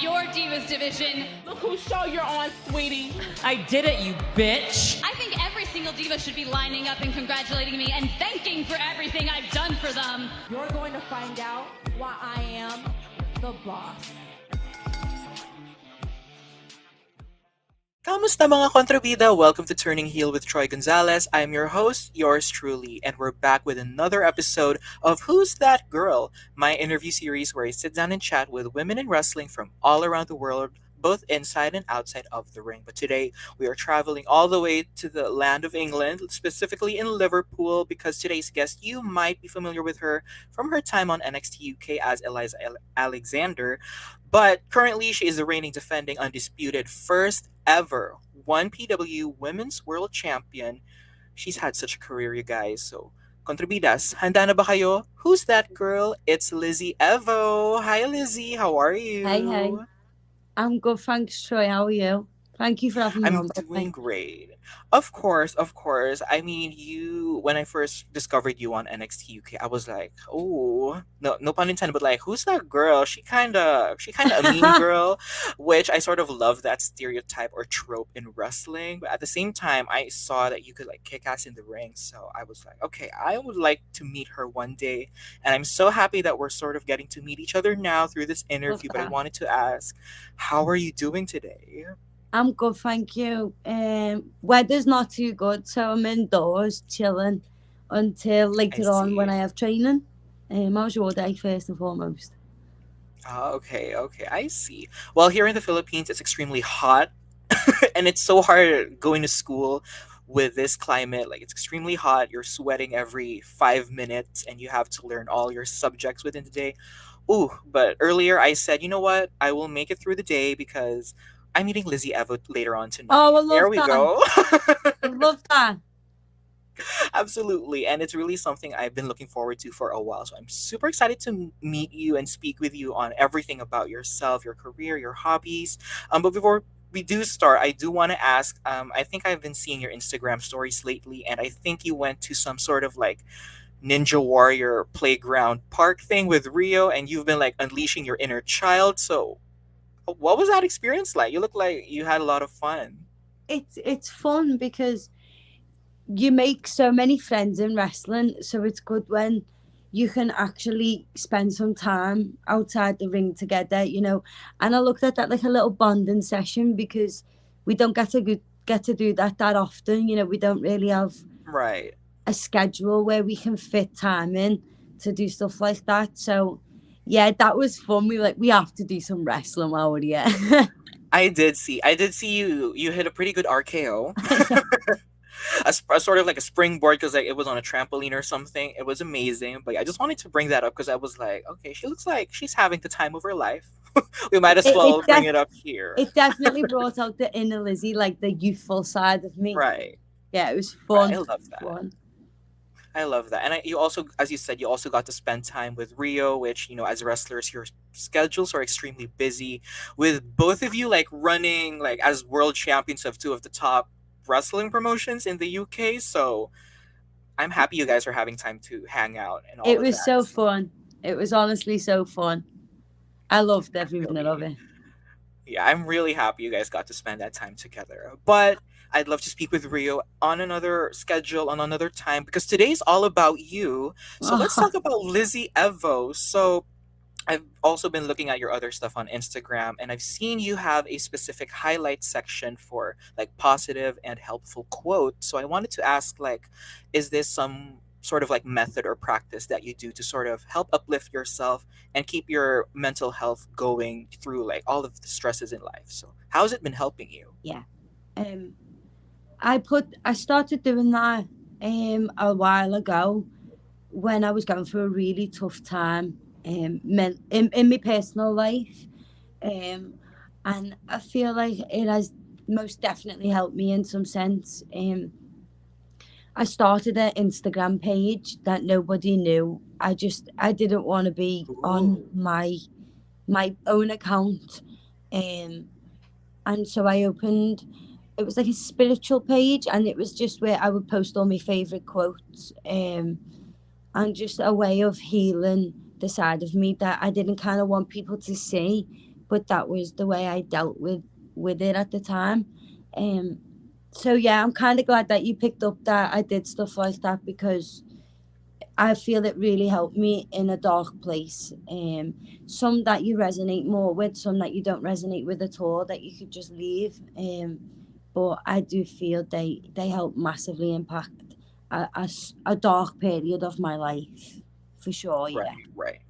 your Divas division. Look whose show you're on, sweetie. I did it, you bitch. I think every single diva should be lining up and congratulating me and thanking for everything I've done for them. You're going to find out why I am the boss. Kamusta mga kontrabida? Welcome to Turning Heel with Troy Gonzalez. I'm your host, yours truly, and we're back with another episode of Who's That Girl? My interview series where I sit down and chat with women in wrestling from all around the world, both inside and outside of the ring. But today, we are traveling all the way to the land of England, specifically in Liverpool, because today's guest, you might be familiar with her from her time on NXT UK as Eliza Alexander, but currently she is the reigning, defending, undisputed first ever 1PW Women's World Champion. She's had such a career, you guys. So, kontrabidas, handa na ba kayo? Who's that girl? It's Lizzy Evo. Hi, Lizzy. How are you? Hi. I'm good, thanks, Troy. How are you? Thank you for having me I'm on. doing great. Of course, of course. I mean, when I first discovered you on NXT UK, I was like, oh, no pun intended, but like, who's that girl? She kinda a mean girl, which I sort of love that stereotype or trope in wrestling. But at the same time, I saw that you could like kick ass in the ring. So I was like, okay, I would like to meet her one day. And I'm so happy that we're sort of getting to meet each other now through this interview. But I that. wanted to ask, how are you doing today? I'm good, thank you. Weather's not too good, so I'm indoors chilling until later on when see. I have training. How's your day, first and foremost? Okay, I see. Well, here in the Philippines, it's extremely hot, and it's so hard going to school with this climate. Like, it's extremely hot. You're sweating every 5 minutes, and you have to learn all your subjects within the day. Ooh, but earlier I said, you know what? I will make it through the day because I'm meeting Lizzy Evo later on tonight. Oh, I love There we that. go. I love that. Absolutely. And it's really something I've been looking forward to for a while. So I'm super excited to meet you and speak with you on everything about yourself, your career, your hobbies. But before we do start, I do want to ask, I think I've been seeing your Instagram stories lately, and I think you went to some sort of like Ninja Warrior playground park thing with Rio, and you've been like unleashing your inner child. So what was that experience like? You look like you had a lot of fun. It's fun because you make so many friends in wrestling, so it's good when you can actually spend some time outside the ring together, And I looked at that like a little bonding session because we don't get to do that often, We don't really have Right. a schedule where we can fit time in to do stuff like that. So yeah, that was fun. We have to do some wrestling while we're here. I did see you hit a pretty good RKO. A sort of like a springboard because like it was on a trampoline or something. It was amazing. But I just wanted to bring that up because I was like, okay, she looks like she's having the time of her life. We might as well bring it up here. It definitely brought out the inner Lizzy, like the youthful side of me. Right. Yeah, it was fun. Right. I love that. Fun. I love that. And you also, as you said, you also got to spend time with Rio, which, as wrestlers, your schedules are extremely busy. With both of you, like, running, like, as world champions of two of the top wrestling promotions in the UK. So I'm happy you guys are having time to hang out and all It of was that. so fun. It was honestly so fun. I loved every minute of it. Yeah, I'm really happy you guys got to spend that time together. But I'd love to speak with Rio on another schedule, on another time, because today's all about you. So let's talk about Lizzy Evo. So I've also been looking at your other stuff on Instagram, and I've seen you have a specific highlight section for like positive and helpful quotes. So I wanted to ask, like, is this some sort of like method or practice that you do to sort of help uplift yourself and keep your mental health going through like all of the stresses in life? So how's it been helping you? Yeah. I started doing that a while ago when I was going through a really tough time in my personal life. And I feel like it has most definitely helped me in some sense. I started an Instagram page that nobody knew. I didn't want to be on my own account. And so I opened, it was like a spiritual page, and it was just where I would post all my favourite quotes, and just a way of healing the side of me that I didn't kind of want people to see. but that was the way I dealt with it at the time. Um, so yeah, I'm kind of glad that you picked up that I did stuff like that, because I feel it really helped me in a dark place. Some that you resonate more with, some that you don't resonate with at all, that you could just leave. But I do feel they help massively impact a dark period of my life, for sure. Right, Yeah, right.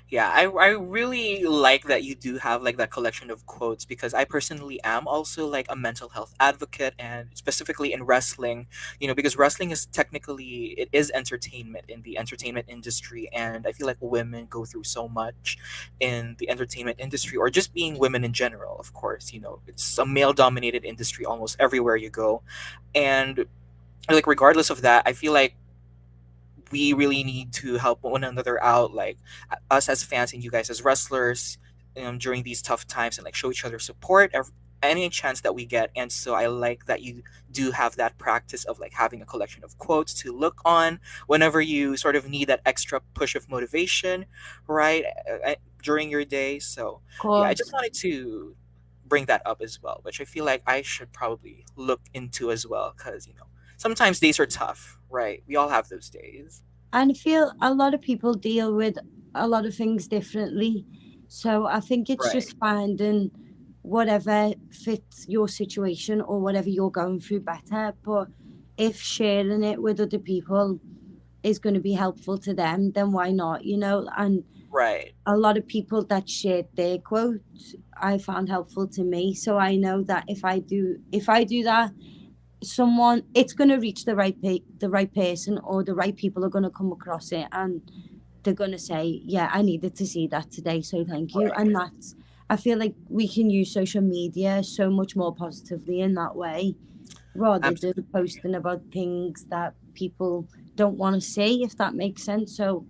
Yeah, I really like that you do have like that collection of quotes because I personally am also like a mental health advocate and specifically in wrestling, because wrestling is technically it is entertainment in the entertainment industry and I feel like women go through so much in the entertainment industry or just being women in general, of course, it's a male dominated industry almost everywhere you go. And like regardless of that, I feel like we really need to help one another out, like us as fans and you guys as wrestlers, during these tough times and like show each other support any chance that we get. And so I like that you do have that practice of like having a collection of quotes to look on whenever you sort of need that extra push of motivation, right, during your day. So of yeah, I just course. wanted to bring that up as well, which I feel like I should probably look into as well because sometimes days are tough, right? We all have those days. And I feel a lot of people deal with a lot of things differently. So I think it's Right. just finding whatever fits your situation or whatever you're going through better. But if sharing it with other people is going to be helpful to them, then why not, And Right. a lot of people that shared their quotes, I found helpful to me. So I know that if I do that, someone it's going to reach the right person, or the right people are going to come across it, and they're going to say, yeah, I needed to see that today, so thank you. Right. And that's, I feel like we can use social media so much more positively in that way, rather than Absolutely. posting about things that people don't want to see, if that makes sense. So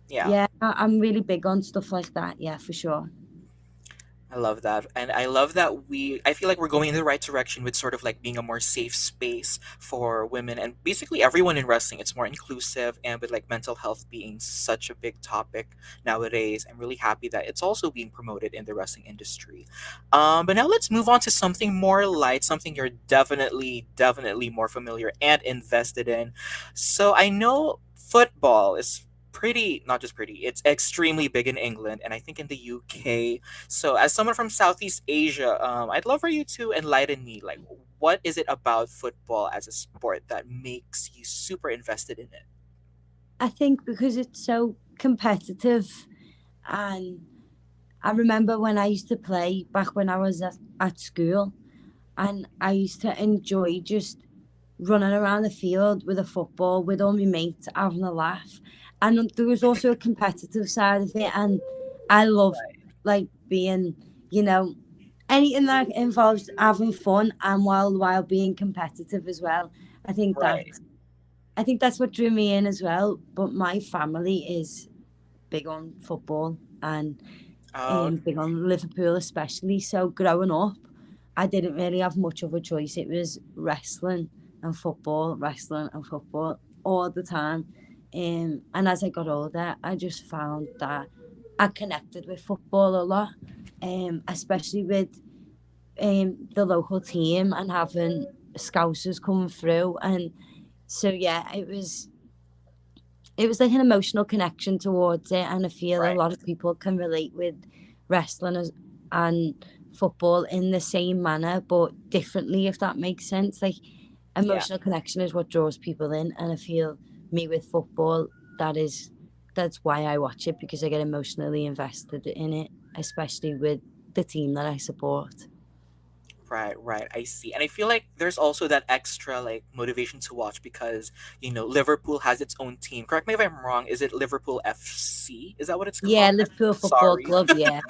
Yeah. yeah, I'm really big on stuff like that, yeah, for sure. I love that. And I love that I feel like we're going in the right direction with sort of like being a more safe space for women and basically everyone in wrestling. It's more inclusive and with like mental health being such a big topic nowadays. I'm really happy that it's also being promoted in the wrestling industry. But now let's move on to something more light, something you're definitely more familiar and invested in. So I know football is pretty, not just pretty, it's extremely big in England and I think in the UK. So, as someone from Southeast Asia, I'd love for you to enlighten me. Like, what is it about football as a sport that makes you super invested in it? I think because it's so competitive, and I remember when I used to play back when I was at school, and I used to enjoy just running around the field with a football with all my mates, having a laugh. And there was also a competitive side of it, and I love like being, you know, anything that involves having fun and while being competitive as well. I think that Right. I think that's what drew me in as well. But my family is big on football, and Oh, big on Liverpool especially. So growing up, I didn't really have much of a choice. It was wrestling and football all the time. And as I got older, I just found that I connected with football a lot, especially with the local team and having scousers coming through. And so yeah, it was like an emotional connection towards it, and I feel a right. lot of people can relate with wrestling and football in the same manner but differently, if that makes sense. Like, Yeah. emotional connection is what draws people in, and I feel me with football, that's why I watch it, because I get emotionally invested in it, especially with the team that I support. Right, right. I see. And I feel like there's also that extra like motivation to watch because, Liverpool has its own team. Correct me if I'm wrong. Is it Liverpool FC? Is that what it's Yeah, called? Liverpool Football Sorry. Club, yeah.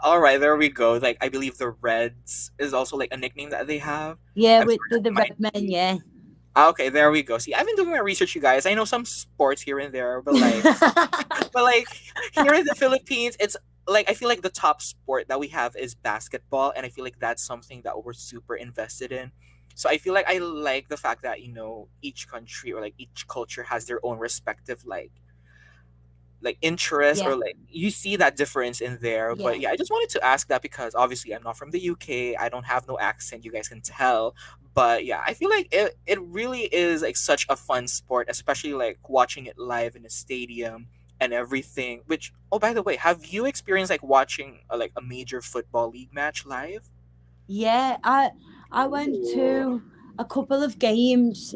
All right, there we go. Like I believe the Reds is also like a nickname that they have. Yeah, I'm with sorry, the that might red men, be. yeah. Okay, there we go. See, I've been doing my research, you guys. I know some sports here and there, but like here in the Philippines, it's like I feel like the top sport that we have is basketball, and I feel like that's something that we're super invested in. So I feel like I like the fact that each country or like each culture has their own respective like like interest, Yeah, or like you see that difference in there. But yeah, yeah, I just wanted to ask that because obviously I'm not from the UK. I don't have no accent. You guys can tell. But yeah, I feel like it really is like such a fun sport, especially like watching it live in a stadium and everything. Which, oh, by the way, have you experienced like watching like a major football league match live? yeah. I went Ooh. to a couple of games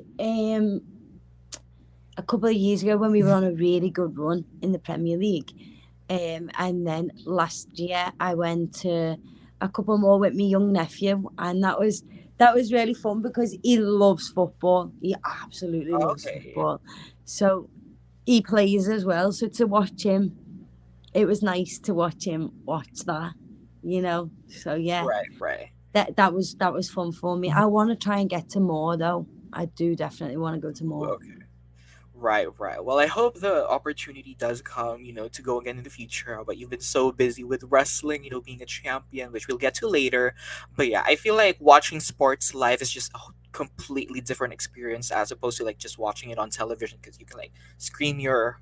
a couple of years ago when we were on a really good run in the Premier League. And then last year I went to a couple more with my young nephew, and that was really fun because he loves football. He absolutely loves Okay. football. So he plays as well. So to watch him, it was nice to watch him watch that, you know. So yeah, Right, right. that was fun for me. I want to try and get to more though. I do definitely want to go to Ooh, more. okay. Right, right. Well, I hope the opportunity does come, to go again in the future. But you've been so busy with wrestling, being a champion, which we'll get to later. But yeah, I feel like watching sports live is just a completely different experience as opposed to like just watching it on television because you can like scream your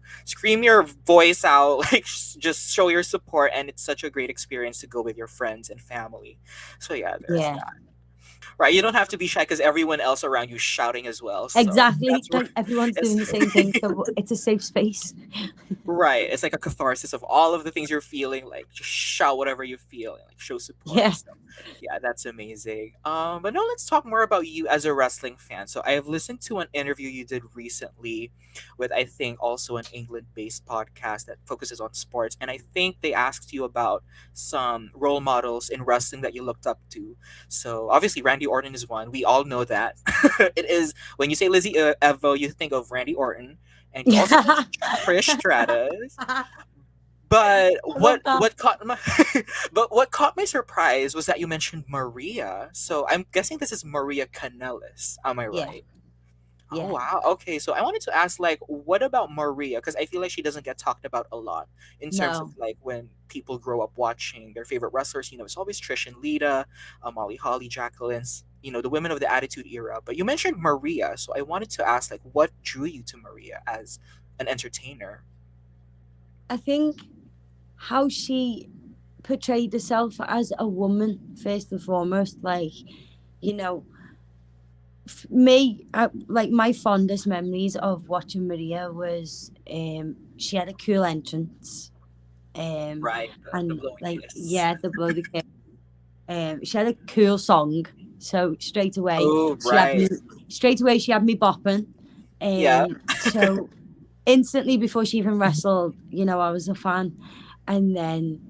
voice out, like just show your support, and it's such a great experience to go with your friends and family. So yeah, there's Yeah. that. Right, you don't have to be shy because everyone else around you is shouting as well. So Exactly. that's where Like everyone's it's doing the same thing, so it's a safe space. right. It's like a catharsis of all of the things you're feeling. Like just shout whatever you feel and like show support. Yeah. So yeah, that's amazing. But no, let's talk more about you as a wrestling fan. So I have listened to an interview you did recently with I think also an England-based podcast that focuses on sports, and I think they asked you about some role models in wrestling that you looked up to. So obviously Randy Orton is one. We all know that. It is when you say Lizzy Evo, you think of Randy Orton, and you also Yeah. mentioned Trish Stratus. But I love what that. what caught my but what caught my surprise was that you mentioned Maria. So I'm guessing this is Maria Kanellis. Am I Yeah. right? Oh Yeah. wow. Okay, so I wanted to ask like what about Maria because I feel like she doesn't get talked about a lot in terms of No. like when people grow up watching their favorite wrestlers, it's always Trish and Lita, Molly Holly, Jacqueline's, the women of the Attitude Era. But you mentioned Maria, so I wanted to ask like what drew you to Maria as an entertainer? I think how she portrayed herself as a woman first and foremost, like, you know, like my fondest memories of watching Maria was she had a cool entrance. Um Right, the and blowing like kiss. yeah, the bloody she had a cool song, so Oh, right. straight away she had me bopping. Yeah. So instantly before she even wrestled, I was a fan. And then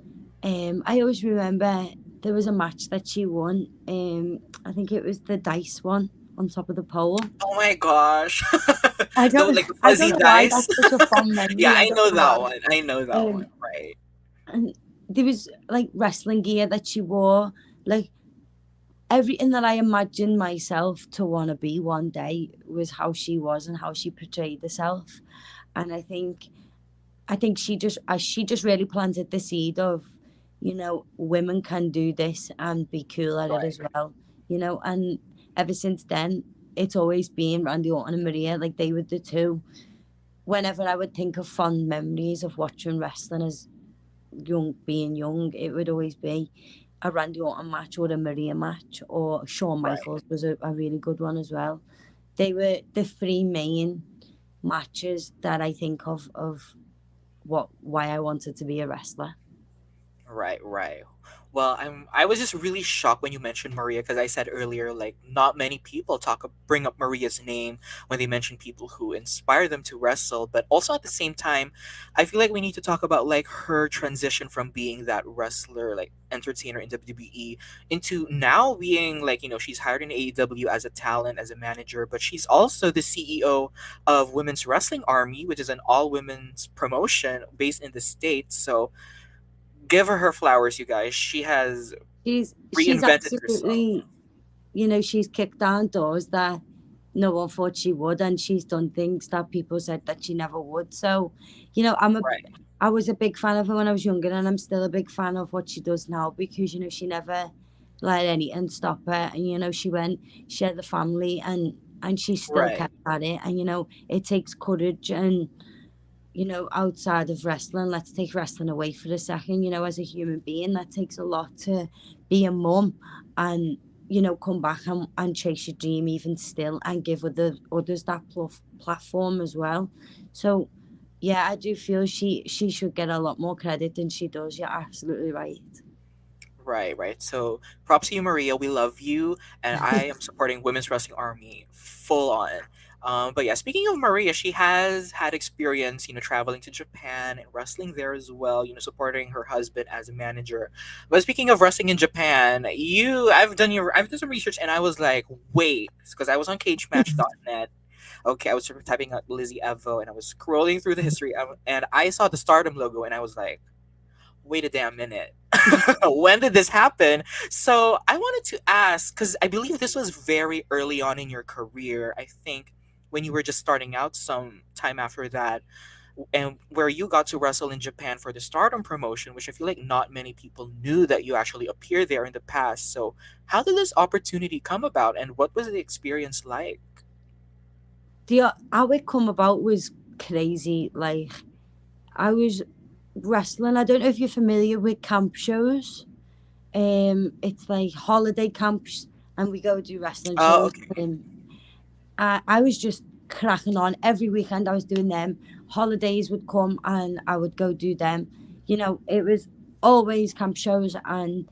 I always remember there was a match that she won. I think it was the dice one on top of the pole. Oh my gosh. I The don't like the I don't fuzzy know why dice. that's such a fond Yeah, memory. I I don't know know that why. one. I know that one. Um, Right. and there was like wrestling gear that she wore, like everything that I imagined myself to want to be one day was how she was and how she portrayed herself. And I think she just really planted the seed of, women can do this and be cool at it Right. as well. And ever since then, it's always been Randy Orton and Maria. Like they were the two. Whenever I would think of fond memories of watching wrestling as being young, it would always be a Randy Orton match or a Maria match, or Shawn Right. Michaels was a really good one as well. They were the three main matches that I think of why I wanted to be a wrestler. Right, right. Well, I was just really shocked when you mentioned Maria because I said earlier like not many people bring up Maria's name when they mention people who inspire them to wrestle, but also at the same time, I feel like we need to talk about like her transition from being that wrestler, like entertainer in WWE into now being like, she's hired in AEW as a talent, as a manager, but she's also the CEO of Women's Wrestling Army, which is an all women's promotion based in the States. So give her flowers, you guys. She has She's reinvented herself. absolutely, she's kicked down doors that no one thought she would, and she's done things that people said that she never would. So, Right, I was a big fan of her when I was younger, and I'm still a big fan of what she does now because she never let anything stop her, and she had the family, and she still right, kept at it, and it takes courage, and outside of wrestling, let's take wrestling away for a second. As a human being, that takes a lot to be a mum and, come back and chase your dream even still and give others that platform as well. So, yeah, I do feel she should get a lot more credit than she does. You're absolutely right. Right, right. So props to you, Maria. We love you, and I am supporting Women's Wrestling Army full on. But yeah, speaking of Maria, she has had experience, traveling to Japan and wrestling there as well. Supporting her husband as a manager. But speaking of wrestling in Japan, I've done some research, and I was like, wait, because I was on CageMatch.net. Okay, I was sort of typing out Lizzy Evo, and I was scrolling through the history, and I saw the Stardom logo, and I was like, wait a damn minute. When did this happen? So I wanted to ask, because I believe this was very early on in your career. I think when you were just starting out some time after that, and where you got to wrestle in Japan for the Stardom promotion, which I feel like not many people knew that you actually appeared there in the past. So how did this opportunity come about, and what was the experience like? How it come about was crazy. Like, I was wrestling. I don't know if you're familiar with camp shows. It's like holiday camps, and we go do wrestling Oh, shows. okay. I was just cracking on every weekend. I was doing them. Holidays would come, and I would go do them. It was always camp shows. And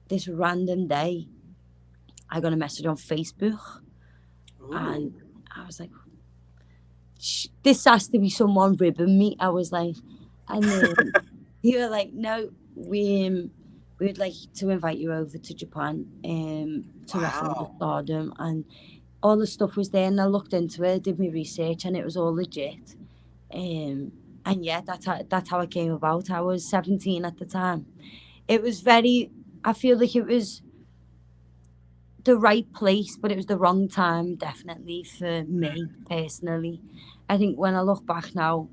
this random day, I got a message on Facebook, Ooh. and I was like, "This has to be someone ribbing me." I was like, and then you were like, "No, we would like to invite you over to Japan to wrestle in the Wow. Stardom." And all the stuff was there, and I looked into it, did my research, and it was all legit. Um, and yeah, that's how it came about. I was 17 at the time. It was very. I feel like it was the right place, but it was the wrong time, definitely for me personally. I think when I look back now,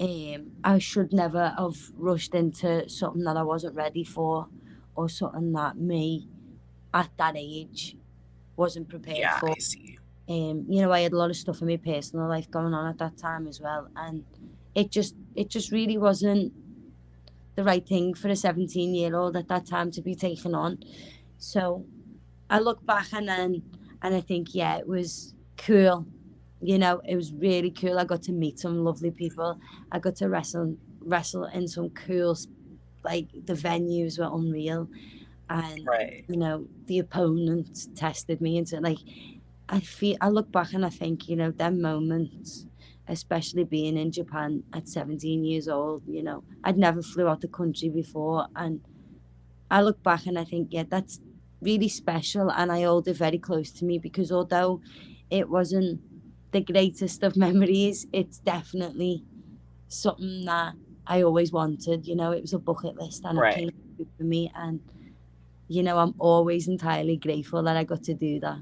I should never have rushed into something that I wasn't ready for, or something that me at that age wasn't prepared Yeah, for. I see. I had a lot of stuff in my personal life going on at that time as well, and it just really wasn't the right thing for a 17-year-old at that time to be taken on. So I look back and I think, yeah, it was cool. It was really cool. I got to meet some lovely people. I got to wrestle in some cool, like, the venues were unreal, and Right. the opponents tested me into, like, I look back and I think, them moments, especially being in Japan at 17 years old. I'd never flew out the country before, and I look back and I think, yeah, that's really special, and I hold it very close to me, because although it wasn't the greatest of memories, it's definitely something that I always wanted. It was a bucket list, and it Right. came true for me, and I'm always entirely grateful that I got to do that.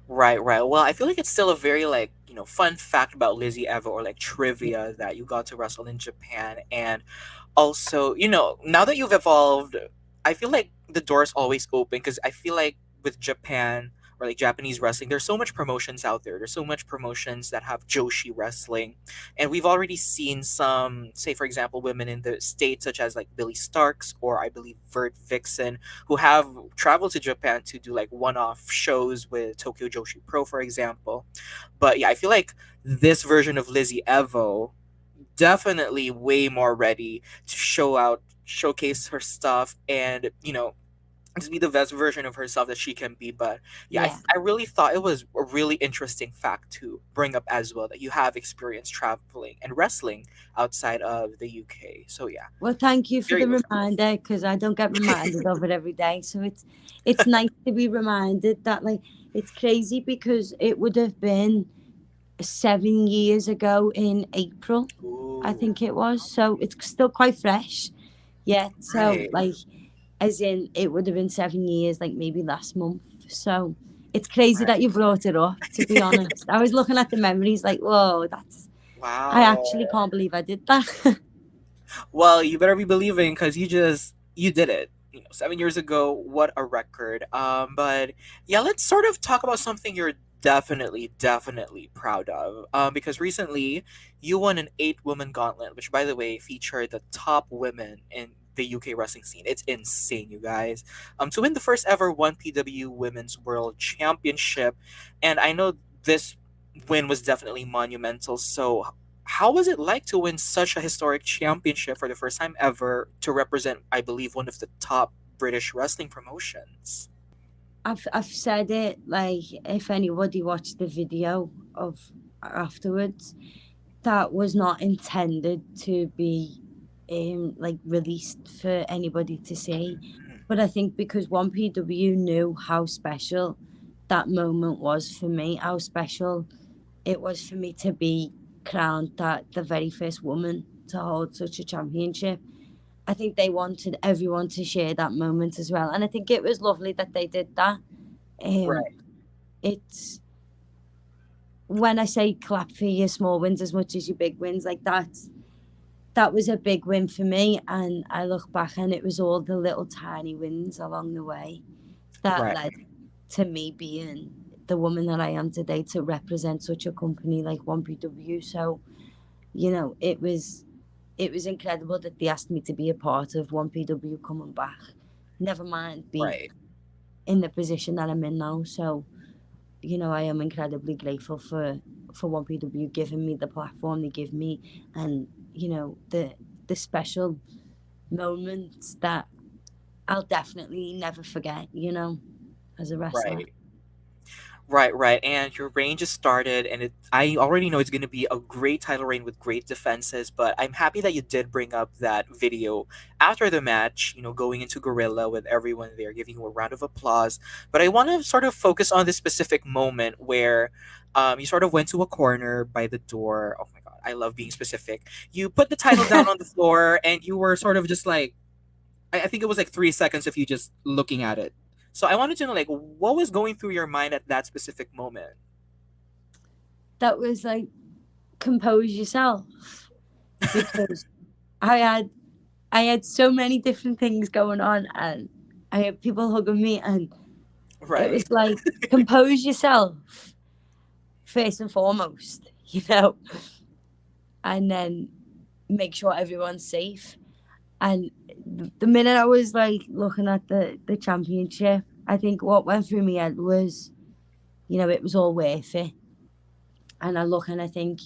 Right, right. Well, I feel like it's still a very like, fun fact about Lizzie Evo, or like Yeah, trivia, that you got to wrestle in Japan. And also, now that you've evolved, I feel like the door's always open, because I feel like with Japan, or like Japanese wrestling, there's so much promotions out there. There's so much promotions that have Joshi wrestling. And we've already seen some, say for example, women in the States, such as like Billy Starks, or I believe Vert Vixen, who have traveled to Japan to do like one-off shows with Tokyo Joshi Pro, for example. But yeah, I feel like this version of Lizzie Evo definitely way more ready to showcase her stuff, and to be the best version of herself that she can be. But yeah, yeah. I really thought it was a really interesting fact to bring up as well, that you have experience traveling and wrestling outside of the UK. So yeah, Well, thank you for very the notable. reminder, because I don't get reminded of it every day. So it's nice to be reminded that, like, it's crazy because it would have been 7 years ago in April, I Ooh, think it was. So it's still quite fresh. Yeah. So, right, like, as in, it would have been 7 years, like maybe last month. So it's crazy that right. you brought it up, to be honest. I was looking at the memories like, whoa, I Wow. actually can't believe I did that. Well, you better be believing, because you did it. 7 years ago, what a record. But yeah, let's sort of talk about something you're Definitely, definitely proud of. Because recently you won an 8 woman gauntlet, which by the way featured the top women in the UK wrestling scene. It's insane, you guys. To win the first ever 1PW Women's World Championship, and I know this win was definitely monumental. So, how was it like to win such a historic championship for the first time ever to represent, I believe, one of the top British wrestling promotions? I've said it, like, if anybody watched the video of afterwards, that was not intended to be like released for anybody to see. But I think because 1PW knew how special that moment was for me, how special it was for me to be crowned that the very first woman to hold such a championship. I think they wanted everyone to share that moment as well. And I think it was lovely that they did that. Um Right, it's when I say clap for your small wins as much as your big wins, like that was a big win for me. And I look back and it was all the little tiny wins along the way that right, led to me being the woman that I am today to represent such a company like 1PW. So, it was incredible that they asked me to be a part of 1PW coming back. Never mind be right. in the position that I'm in now. So, I am incredibly grateful for 1PW giving me the platform they give me, and the special moments that I'll definitely never forget, as a wrestler. Right. Right, right. And your reign just started, and I already know it's going to be a great title reign with great defenses, but I'm happy that you did bring up that video after the match, going into Gorilla with everyone there giving you a round of applause. But I want to sort of focus on this specific moment where you sort of went to a corner by the door. Oh my God, I love being specific. You put the title down on the floor, and you were sort of just like, I think it was like 3 seconds of you just looking at it. So I wanted to know, like, what was going through your mind at that specific moment? That was like, compose yourself, because I had I had so many different things going on, and I had people hugging me, and it Right, was like, compose yourself first and foremost, and then make sure everyone's safe. And the minute I was like looking at the championship, I think what went through my head was, it was all worth it. And I look and I think,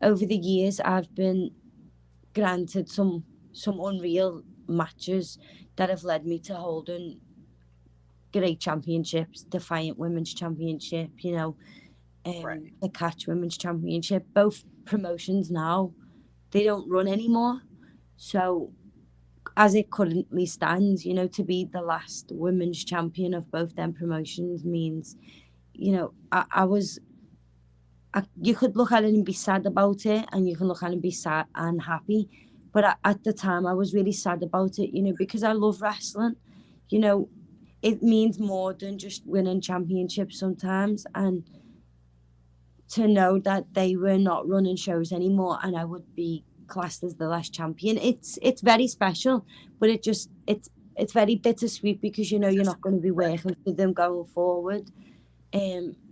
over the years I've been granted some unreal matches that have led me to holding great championships, Defiant Women's Championship, right, the Catch Women's Championship. Both promotions now, they don't run anymore. So as it currently stands, to be the last women's champion of both them promotions means, I was, you could look at it and be sad about it, and you can look at it and be sad and happy. But at the time, I was really sad about it, because I love wrestling. You know, it means more than just winning championships sometimes. And to know that they were not running shows anymore and I would be classed as the last champion, it's very special, but it's very bittersweet because you're not going to be right, working for them going forward.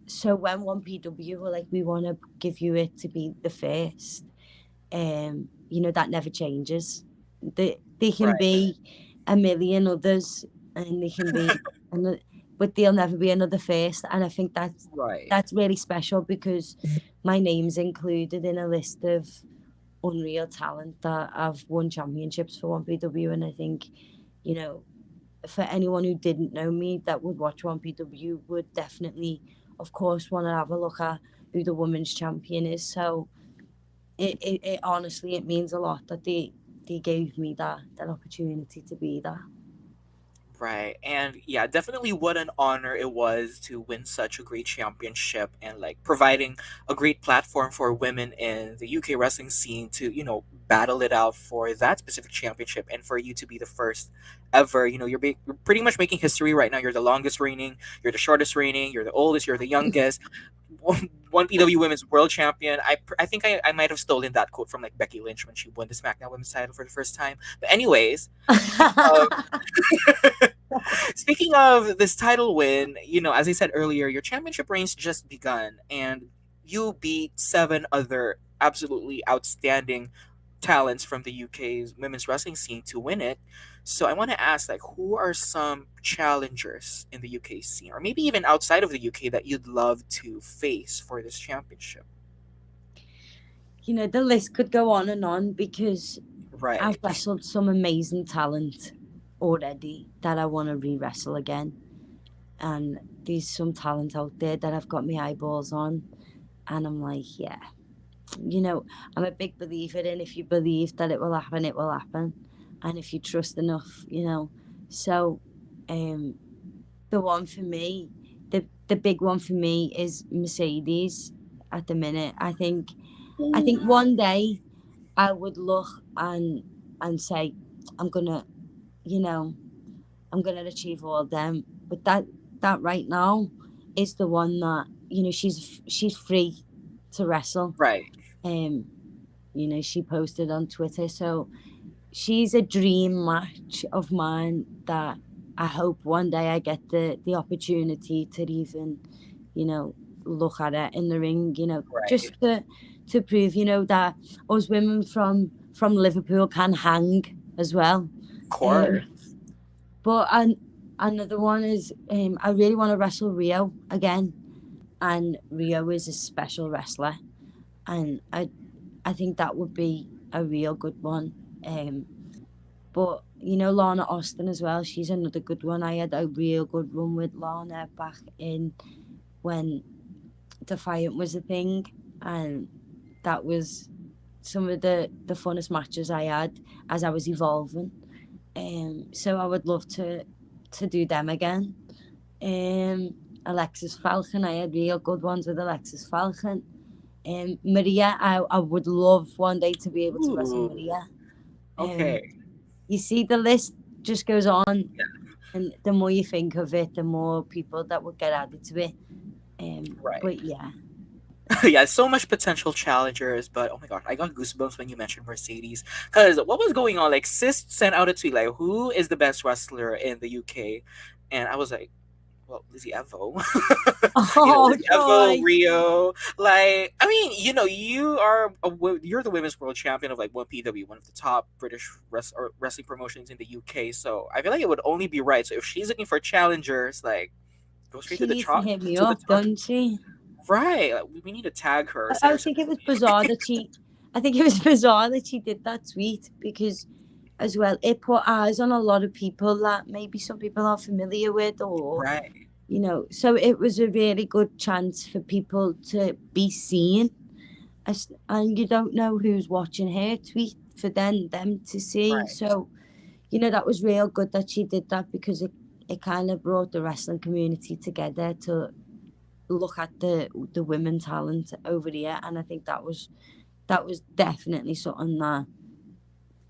So when 1PW were like, we want to give you it to be the first, that never changes. They can right, be a million others, and they can be another, but they'll never be another first. And I think right, that's really special because my name's included in a list of unreal talent that have won championships for 1PW. And I think, you know, for anyone who didn't know me that would watch 1PW would definitely, of course, want to have a look at who the women's champion is. So it honestly, it means a lot that they gave me that opportunity to be that. right. And yeah, definitely what an honor it was to win such a great championship and like providing a great platform for women in the UK wrestling scene to, battle it out for that specific championship and for you to be the first ever. You're pretty much making history right now. You're the longest reigning, you're the shortest reigning, you're the oldest, you're the youngest. One PW Women's World Champion. I think I might have stolen that quote from like Becky Lynch when she won the SmackDown Women's title for the first time. But anyways, um, Speaking of this title win, as I said earlier, your championship reign's just begun, and you beat seven other absolutely outstanding talents from the UK's women's wrestling scene to win it. So I want to ask, like, who are some challengers in the UK scene, or maybe even outside of the UK, that you'd love to face for this championship? The list could go on and on because I've Right, wrestled some amazing talent already that I want to re-wrestle again. And there's some talent out there that I've got my eyeballs on. And I'm like, yeah, I'm a big believer in if you believe that it will happen, it will happen. And if you trust enough. So the one for me, the big one for me is Mercedes at the minute. I think one day I would look and say, I'm gonna, you know, I'm gonna achieve all of them. But that right now is the one that she's free to wrestle. right, Um, she posted on Twitter, so she's a dream match of mine that I hope one day I get the opportunity to even, you know, look at her in the ring. right. Just to prove, that us women from Liverpool can hang as well. Of course. But another one is I really want to wrestle Rio again, and Rio is a special wrestler, and I think that would be a real good one. But Lana Austin as well. She's another good one. I had a real good run with Lana back in when Defiant was a thing, and that was some of the funnest matches I had as I was evolving. So I would love to do them again. Alexis Falcon, I had real good ones with Alexis Falcon. Maria, I would love one day to be able to wrestle Ooh, Maria. okay. You see, the list just goes on, and the more you think of it, the more people that would get added to it. Right. But yeah, Yeah, so much potential challengers, but oh my god, I got goosebumps when you mentioned Mercedes. Because what was going on? Like, Sis sent out a tweet, like, who is the best wrestler in the UK? And I was like, well, Lizzy Evo. oh Lizzy Evo, joy, Rio. Like, I mean, you're the women's world champion of like 1PW, one of the top British wrestling promotions in the UK. So I feel like it would only be right. So if she's looking for challengers, like, go straight she to the needs to top. hit me To the up, top. doesn't she? Right. Like, we need to tag her, send I her some. think it was bizarre that she. I think it was bizarre that she did that tweet because, as well, it put eyes on a lot of people that maybe some people are familiar with, or Right. So it was a really good chance for people to be seen, and you don't know who's watching her tweet for them to see. Right. So that was real good that she did that because it kind of brought the wrestling community together to look at the women talent over here, and I think that was definitely something that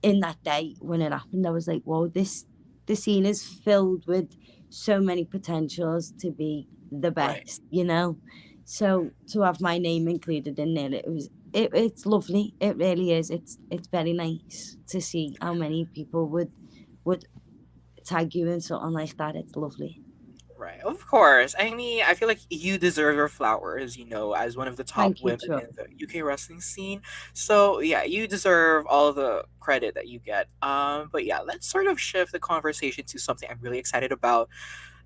in that day when it happened I was like, whoa, the scene is filled with so many potentials to be the Right. best. So to have my name included in there, it's lovely. It really is. It's very nice to see how many people would tag you in something like that. It's lovely. Right. Of course. I mean, I feel like you deserve your flowers, as one of the top Thank you, women Tro. in the UK wrestling scene. So, yeah, you deserve all the credit that you get. But yeah, let's sort of shift the conversation to something I'm really excited about.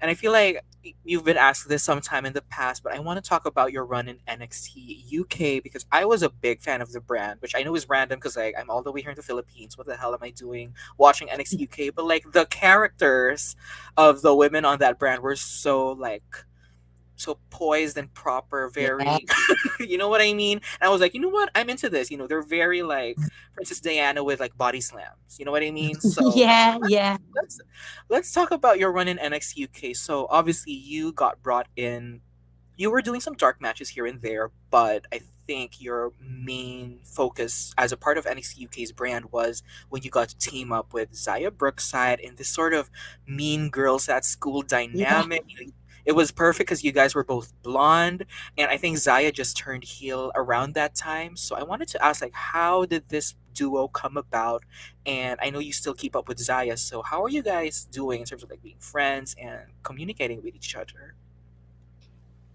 And I feel like you've been asked this sometime in the past, but I want to talk about your run in NXT UK because I was a big fan of the brand, which I know is random because like I'm all the way here in the Philippines. What the hell am I doing watching NXT UK? But like the characters of the women on that brand were so poised and proper, Yeah. very you know what I mean? And I was like, you know what? I'm into this. They're very like Princess Diana with like body slams. You know what I mean? So Yeah, yeah. let's let's talk about your run in NXT UK. So obviously you got brought in. You were doing some dark matches here and there, but I think your main focus as a part of NXT UK's brand was when you got to team up with Xia Brookside in this sort of mean girls at school Yeah. dynamic. it was perfect because you guys were both blonde, and I think Zaya just turned heel around that time. So I wanted to ask, like, how did this duo come about? And I know you still keep up with Zaya, so how are you guys doing in terms of like being friends and communicating with each other?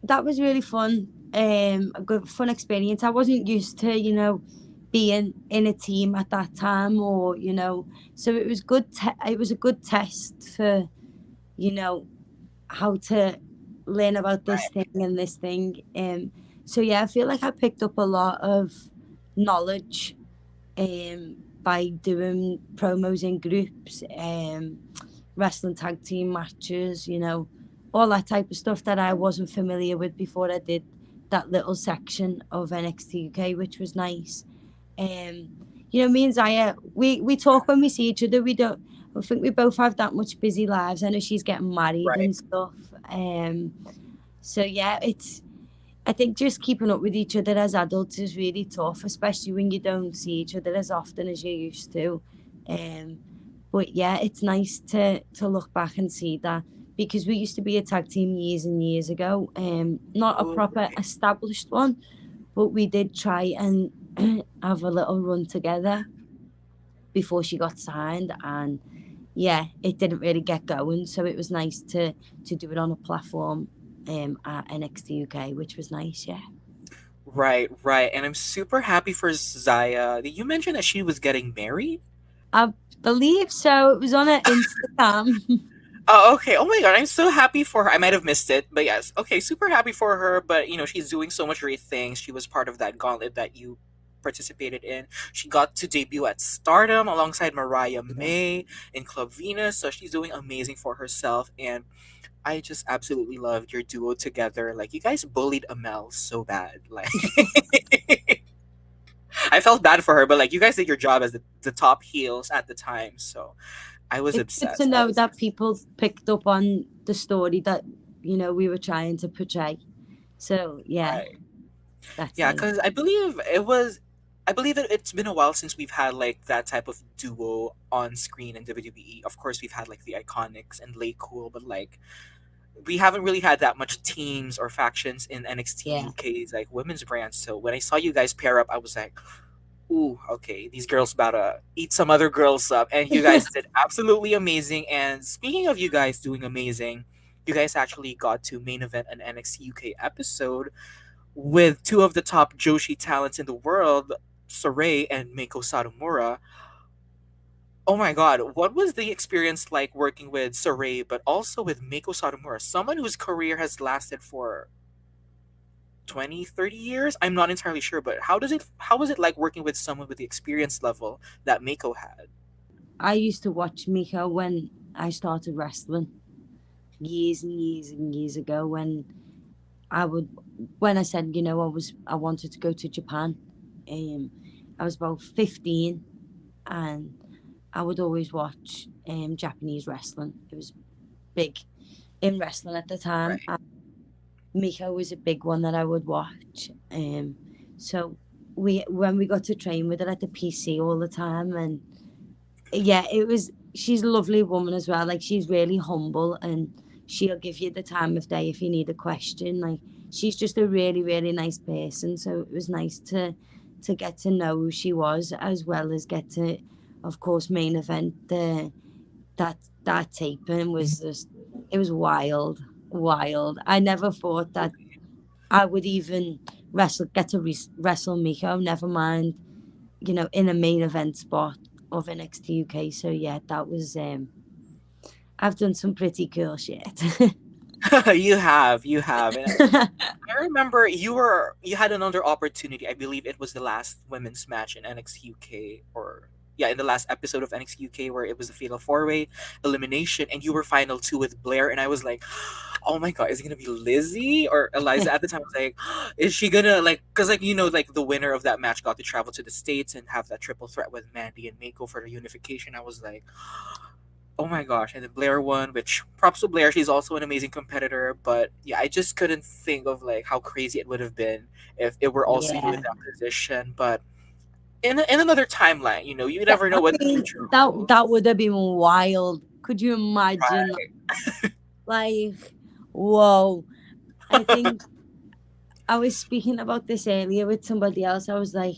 That was really fun. A good fun experience. I wasn't used to, being in a team at that time, or so it was good. It was a good test for you know how to learn about this thing and this thing. So yeah, I feel like I picked up a lot of knowledge by doing promos in groups, wrestling tag team matches, all that type of stuff that I wasn't familiar with before I did that little section of NXT UK, which was nice. Um, me and Zaya, we talk when we see each other. We don't. I think we both have that much busy lives. I know she's getting married Right. and stuff. So yeah, I think just keeping up with each other as adults is really tough, especially when you don't see each other as often as you used to. Um, but yeah, it's nice to look back and see that, because we used to be a tag team years and years ago. Not a Oh, proper right. established one, but we did try and have a little run together before she got signed, and yeah, it didn't really get going. So it was nice to do it on a platform at NXT UK, which was nice. Yeah. Right, right. And I'm super happy for Zaya. Did you mention that she was getting married? I believe so. It was on her Instagram. Oh, okay. Oh my god, I'm so happy for her. I might have missed it, but yes. Okay, super happy for her. But she's doing so much great things. She was part of that gauntlet that you participated in. She got to debut at Stardom alongside Mariah May in Club Venus. So she's doing amazing for herself. And I just absolutely loved your duo together. Like you guys bullied Amel so bad. Like I felt bad for her, but like you guys did your job as the top heels at the time. So I was It's good to obsessed. I know was that people picked up on the story that we were trying to portray. So yeah, right. that's Yeah, nice. because I believe it was. I believe it's been a while since we've had like that type of duo on screen in WWE. Of course, we've had like the Iconics and Lay Cool, but like we haven't really had that much teams or factions in NXT Yeah. UK's like women's brands. So when I saw you guys pair up, I was like, "Ooh, okay, these girls about to eat some other girls up." And you guys did absolutely amazing. And speaking of you guys doing amazing, you guys actually got to main event an NXT UK episode with two of the top Joshi talents in the world, Saray and Meiko Satomura. Oh my god, what was the experience like working with Saray but also with Meiko Satomura, someone whose career has lasted for 20, 30 years? I'm not entirely sure, but how was it like working with someone with the experience level that Meiko had? I used to watch Miko when I started wrestling years and years and years ago. I would, when I said, I wanted to go to Japan, um, I was about 15, and I would always watch Japanese wrestling. It was big in wrestling at the time. Right. Miko was a big one that I would watch. So when we got to train with her at the PC all the time, and yeah, it was. She's a lovely woman as well. Like, she's really humble, and she'll give you the time of day if you need a question. Like, she's just a really really nice person. So it was nice to get to know who she was, as well as get to, of course, main event the that taping was just, it was wild, wild. I never thought that I would even get to wrestle Miko. Never mind, in a main event spot of NXT UK. So yeah, that was. I've done some pretty cool shit. You have. And I remember you had another opportunity. I believe it was the last women's match in NXT UK, or yeah, in the last episode of NXT UK where it was a fatal four-way elimination and you were final two with Blair, and I was like, "Oh my god, is it going to be Lizzy or Eliza?" At the time I was like, "Is she going to like cuz like like the winner of that match got to travel to the States and have that triple threat with Mandy and Mako for the unification." I was like, oh my gosh, and then Blair won, which props to Blair. She's also an amazing competitor. But yeah, I just couldn't think of like how crazy it would have been if it were also you in Yeah. that position. But in another timeline, you Yeah, never I know what the mean, future that holds. would have been wild. Could you imagine? Right. Like, Whoa. I think I was speaking about this earlier with somebody else. I was like,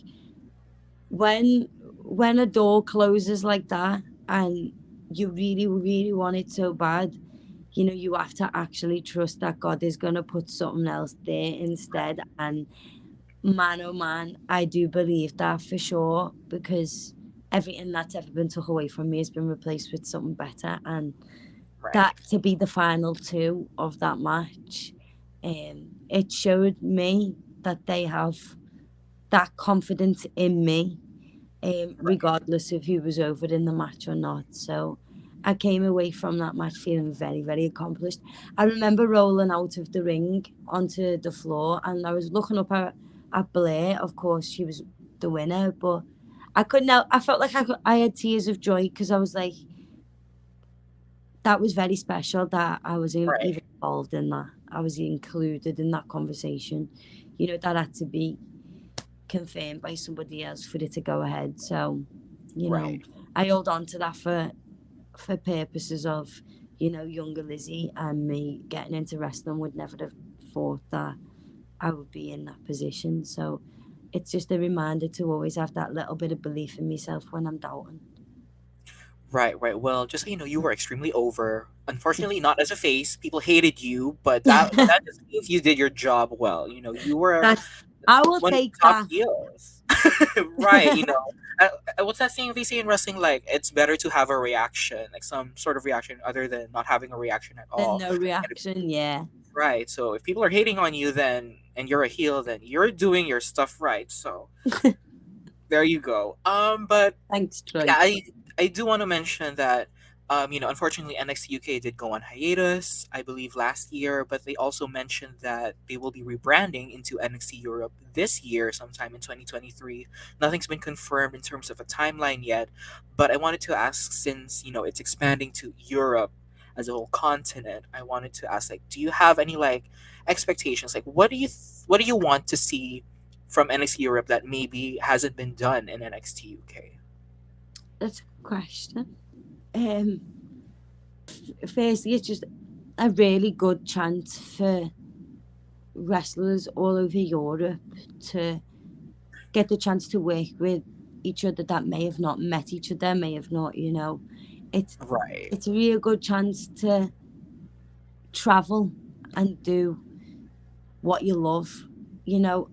when when a door closes like that and you really, really want it so bad, you have to actually trust that God is gonna put something else there instead. And man, oh man, I do believe that for sure because everything that's ever been took away from me has been replaced with something better. And Right. that to be the final two of that match, it showed me that they have that confidence in me, Right. regardless of who was over in the match or not. So I came away from that match feeling very, very accomplished. I remember rolling out of the ring onto the floor and I was looking up at Blair. Of course, she was the winner, but I couldn't help, I felt like I had tears of joy because I was like, that was very special that I was even Right. involved in that. I was included in that conversation. That had to be confirmed by somebody else for it to go ahead. So, you know, Right. I hold on to that for purposes of, younger Lizzie and me getting into wrestling would never have thought that I would be in that position. So it's just a reminder to always have that little bit of belief in myself when I'm doubting. Right, right. Well, just so you know, you were extremely over. Unfortunately, not as a face. People hated you, but that just means you did your job well. You were That's I will one of the take top that. heels. Right. What's that saying they say in wrestling? Like, it's better to have a reaction, like some sort of reaction, other than not having a reaction at Then all. no And reaction, yeah. right. So if people are hating on you, then and you're a heel, then you're doing your stuff right. So there you go. But Thanks, yeah, Troy. I do want to mention that unfortunately NXT UK did go on hiatus, I believe last year, but they also mentioned that they will be rebranding into NXT Europe this year sometime in 2023. Nothing's been confirmed in terms of a timeline yet, but I wanted to ask since, it's expanding to Europe as a whole continent, I wanted to ask like do you have any like expectations? Like what do you want to see from NXT Europe that maybe hasn't been done in NXT UK? That's a good question. Um, Firstly, it's just a really good chance for wrestlers all over Europe to get the chance to work with each other that may have not met each other, may have not, it's Right. it's a real good chance to travel and do what you love.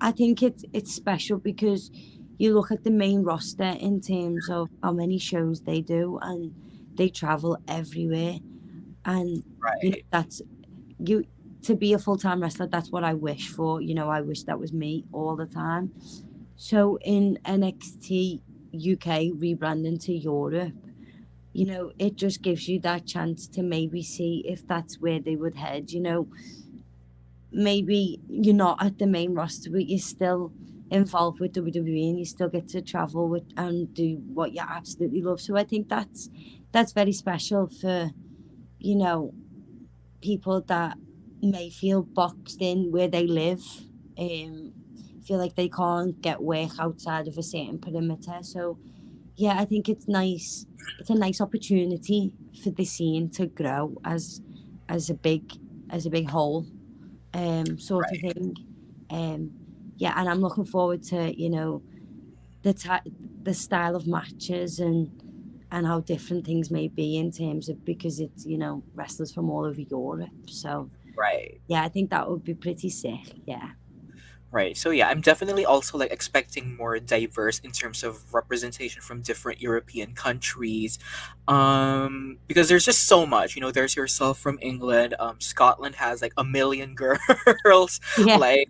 I think it's special because you look at the main roster in terms of how many shows they do and they travel everywhere and Right. that's you to be a full-time wrestler. That's what I wish for. I wish that was me all the time. So in NXT UK rebranding to Europe, it just gives you that chance to maybe see if that's where they would head. Maybe you're not at the main roster but you're still involved with WWE and you still get to travel with and do what you absolutely love. So I think that's very special for you know people that may feel boxed in where they live, um, feel like they can't get work outside of a certain perimeter. So yeah, I think it's nice. It's a nice opportunity for the scene to grow as a big as a big whole, sort of Right. thing. Um, yeah, and I'm looking forward to the the style of matches and how different things may be in terms of because it's wrestlers from all over Europe. So Right. yeah, I think that would be pretty sick. Yeah. Right. So yeah, I'm definitely also like expecting more diverse in terms of representation from different European countries. Because there's just so much. There's yourself from England. Scotland has like a million girls Yeah. like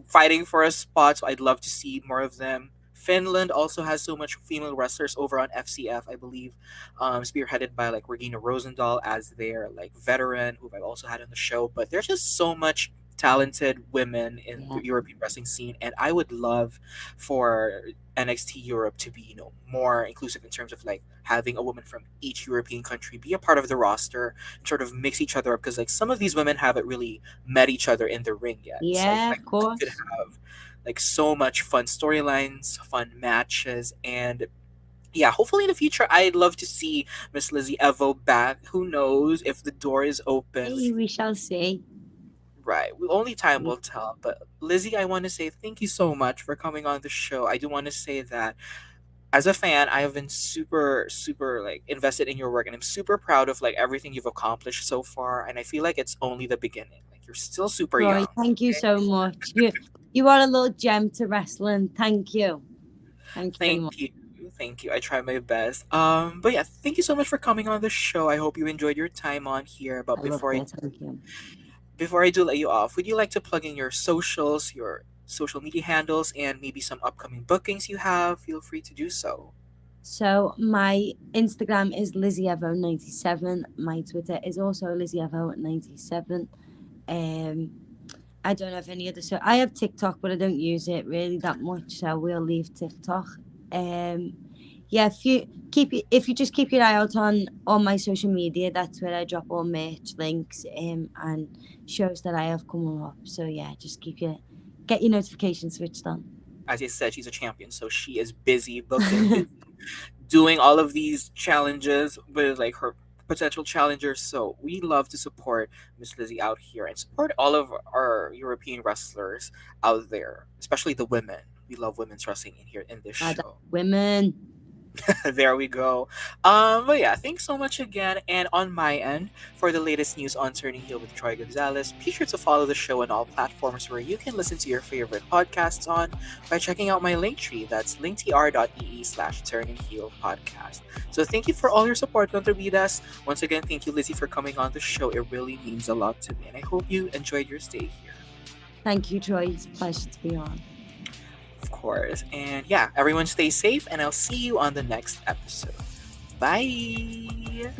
fighting for a spot, so I'd love to see more of them. Finland also has so much female wrestlers over on FCF, I believe, spearheaded by like Regina Rosendahl as their like veteran, who I've also had on the show. But there's just so much talented women in Yeah. the European wrestling scene, and I would love for NXT Europe to be, more inclusive in terms of like having a woman from each European country be a part of the roster and sort of mix each other up because like some of these women haven't really met each other in the ring yet. So I feel Yeah, like of we could course. have like so much fun storylines, fun matches, and yeah, hopefully in the future I'd love to see Miss Lizzy Evo back. Who knows if the door is open? Hey, we shall see. Right. Well, only time will tell. But Lizzie, I want to say thank you so much for coming on the show. I do want to say that as a fan, I have been super, super like invested in your work, and I'm super proud of like everything you've accomplished so far. And I feel like it's only the beginning. Like you're still super Troy, young. thank you so much. You are a little gem to wrestling. Thank you. Thank you very much. Thank you. Thank you. I try my best. But yeah, thank you so much for coming on the show. I hope you enjoyed your time on here. But I loved it. Thank you. before I do let you off, would you like to plug in your socials, your social media handles, and maybe some upcoming bookings you have? Feel free to do so. So my Instagram is Lizzy Evo 97. My Twitter is also Lizzy Evo 97. Um, I don't have any other. So I have TikTok, but I don't use it really that much. So we'll leave TikTok. Yeah, if you just keep your eye out on my social media, that's where I drop all merch links and shows that I have coming up. So yeah, just get your notifications switched on. As I said, she's a champion, so she is busy booking, busy doing all of these challenges with like her potential challengers. So we love to support Miss Lizzie out here and support all of our European wrestlers out there, especially the women. We love women's wrestling in here in this show. Women. There we go. But yeah, thanks so much again. And on my end, for the latest news on Turning Heel with Troy Gonzalez, be sure to follow the show on all platforms where you can listen to your favorite podcasts on by checking out my link tree. That's linktr.ee/Turning Heel podcast. So thank you for all your support, Contravidas. Once again, thank you, Lizzie, for coming on the show. It really means a lot to me, and I hope you enjoyed your stay here. Thank you, Troy. It's a pleasure to be on. Of course. And yeah, everyone stay safe, and I'll see you on the next episode. Bye.